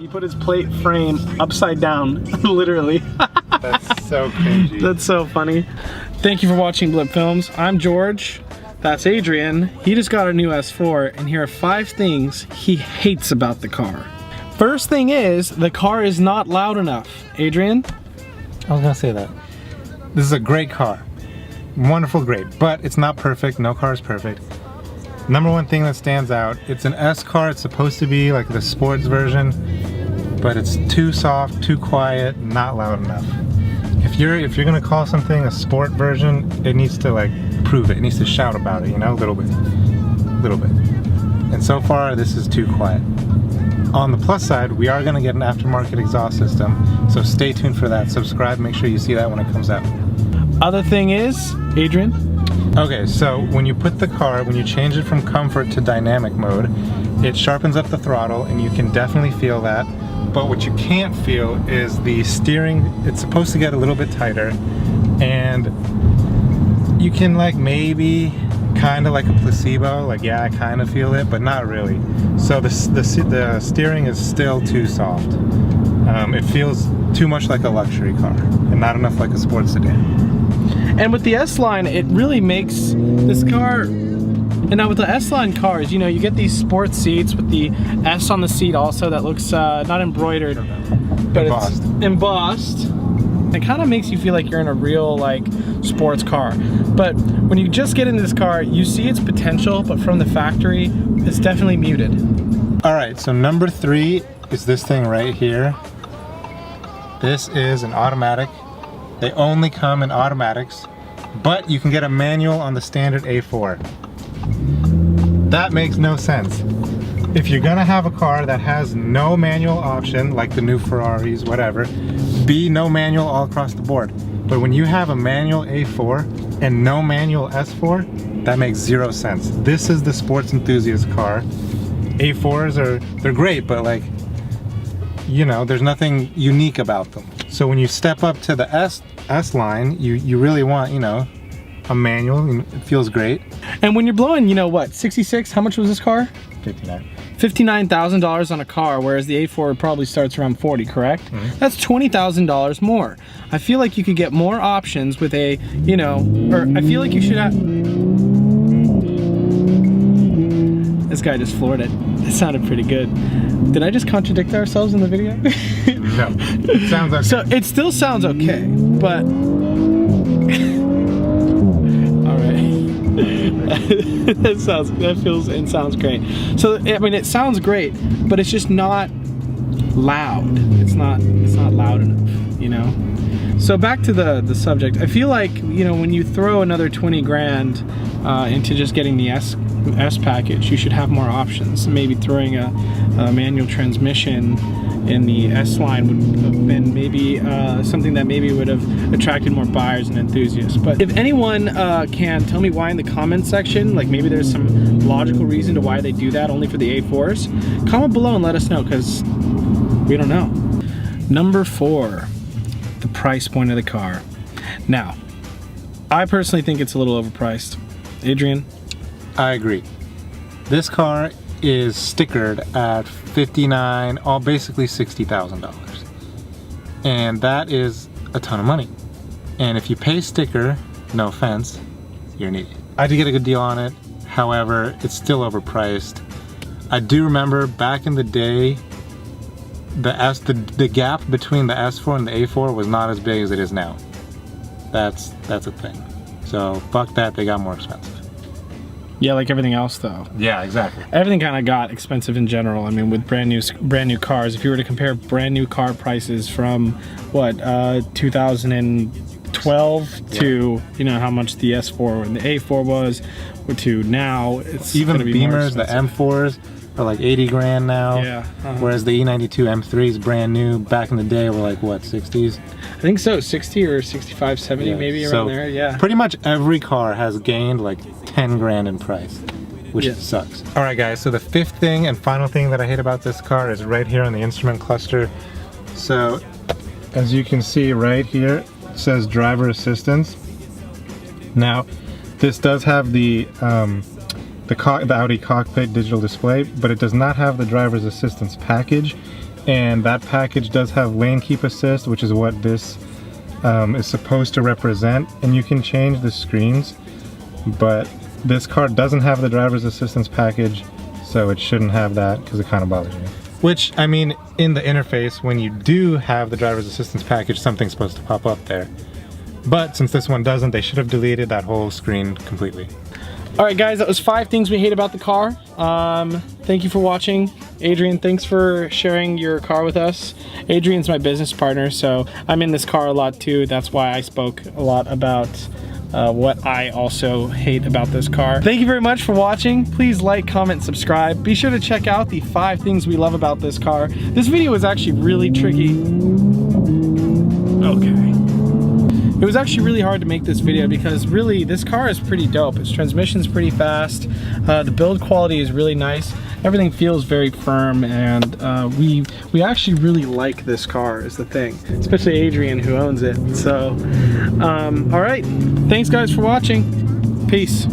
He put his plate frame upside down, literally. That's so cringy. That's so funny. Thank you for watching Blip Films. I'm George. That's Adrian. He just got a new S4, and here are 5 things he hates about the car. First thing is, the car is not loud enough. Adrian? I was gonna say that. This is a great car. Wonderful, great, but it's not perfect. No car is perfect. Number one thing that stands out, it's an S car. It's supposed to be like the sports version, but it's too soft, too quiet, not loud enough. If you're gonna call something a sport version, it needs to like prove it. It needs to shout about it, you know, a little bit. And so far, this is too quiet. On the plus side, we are gonna get an aftermarket exhaust system, so stay tuned for that. Subscribe, make sure you see that when it comes out. Other thing is, Adrian? Okay, so when you put the car, when you change it from comfort to dynamic mode, it sharpens up the throttle and you can definitely feel that. But what you can't feel is the steering. It's supposed to get a little bit tighter, and you can like maybe kind of like a placebo, like yeah, I kind of feel it, but not really. So the steering is still too soft. It feels too much like a luxury car and not enough like a sports sedan. And with the S-Line, it really makes this car, and now with the S-Line cars, you know, you get these sports seats with the S on the seat also that looks not embroidered, but embossed. It's embossed. It kind of makes you feel like you're in a real like sports car. But when you just get into this car, you see its potential, but from the factory, it's definitely muted. All right, so number 3 is this thing right here. This is an automatic. They only come in automatics, but you can get a manual on the standard A4. That makes no sense. If you're gonna have a car that has no manual option, like the new Ferraris, whatever, be no manual all across the board. But when you have a manual A4 and no manual S4, that makes 0 sense. This is the sports enthusiast car. A4s they're great, but like, you know, there's nothing unique about them. So when you step up to the S line, you really want, you know, a manual. It feels great. And when you're blowing, you know what, 66, how much was this car? 59. $59,000 on a car, whereas the A4 probably starts around 40, correct? Mm-hmm. That's $20,000 more. I feel like you could get more options with a, you know, or I feel like you should have... This guy just floored it. It sounded pretty good. Did I just contradict ourselves in the video? No, it sounds okay. So it still sounds okay, but... That sounds great. So I mean, it sounds great, but it's just not loud. It's not loud enough, you know. So back to the subject. I feel like, you know, when you throw another 20 grand into just getting the S package, you should have more options. Maybe throwing a manual transmission in the S-Line would have been maybe something that maybe would have attracted more buyers and enthusiasts. But if anyone can tell me why in the comment section, like maybe there's some logical reason to why they do that only for the A4s, comment below and let us know, because we don't know. Number 4, the price point of the car. Now, I personally think it's a little overpriced. Adrian? I agree. This car is stickered at $59,000, basically $60,000, and that is a ton of money. And if you pay sticker, no offense, you're an idiot. I did get a good deal on it. However, it's still overpriced. I do remember back in the day, the gap between the S4 and the A4 was not as big as it is now. That's a thing. So fuck that, they got more expensive. Yeah, like everything else though. Yeah, exactly. Everything kind of got expensive in general. I mean, with brand new cars, if you were to compare brand new car prices from what 2012 to, you know, how much the S4 and the A4 was, to now, it's even the be Beamers, the M4s are like 80 grand now. Yeah. Whereas the E92 M3s brand new back in the day were like what, 60s? I think so, 60 or 65, 70 yeah. maybe around so there. Yeah. Pretty much every car has gained like 10 grand in price, which yeah. sucks. All right, guys. So the 5th thing and final thing that I hate about this car is right here on the instrument cluster. So, as you can see right here, it says driver assistance. Now, this does have the Audi cockpit digital display, but it does not have the driver's assistance package. and that package does have lane keep assist, which is what this is supposed to represent, and you can change the screens, but this car doesn't have the driver's assistance package, so it shouldn't have that because it kind of bothers me. Which, I mean, in the interface, when you do have the driver's assistance package, something's supposed to pop up there. But since this one doesn't, they should have deleted that whole screen completely. All right, guys, that was 5 things we hate about the car. Thank you for watching. Adrian, thanks for sharing your car with us. Adrian's my business partner, so I'm in this car a lot too. That's why I spoke a lot about what I also hate about this car. Thank you very much for watching. Please like, comment, subscribe. Be sure to check out the 5 things we love about this car. This video was actually really tricky. Okay. It was actually really hard to make this video because really this car is pretty dope. Its transmission's pretty fast. The build quality is really nice. Everything feels very firm, and we actually really like this car is the thing, especially Adrian who owns it. So, all right, thanks guys for watching. Peace.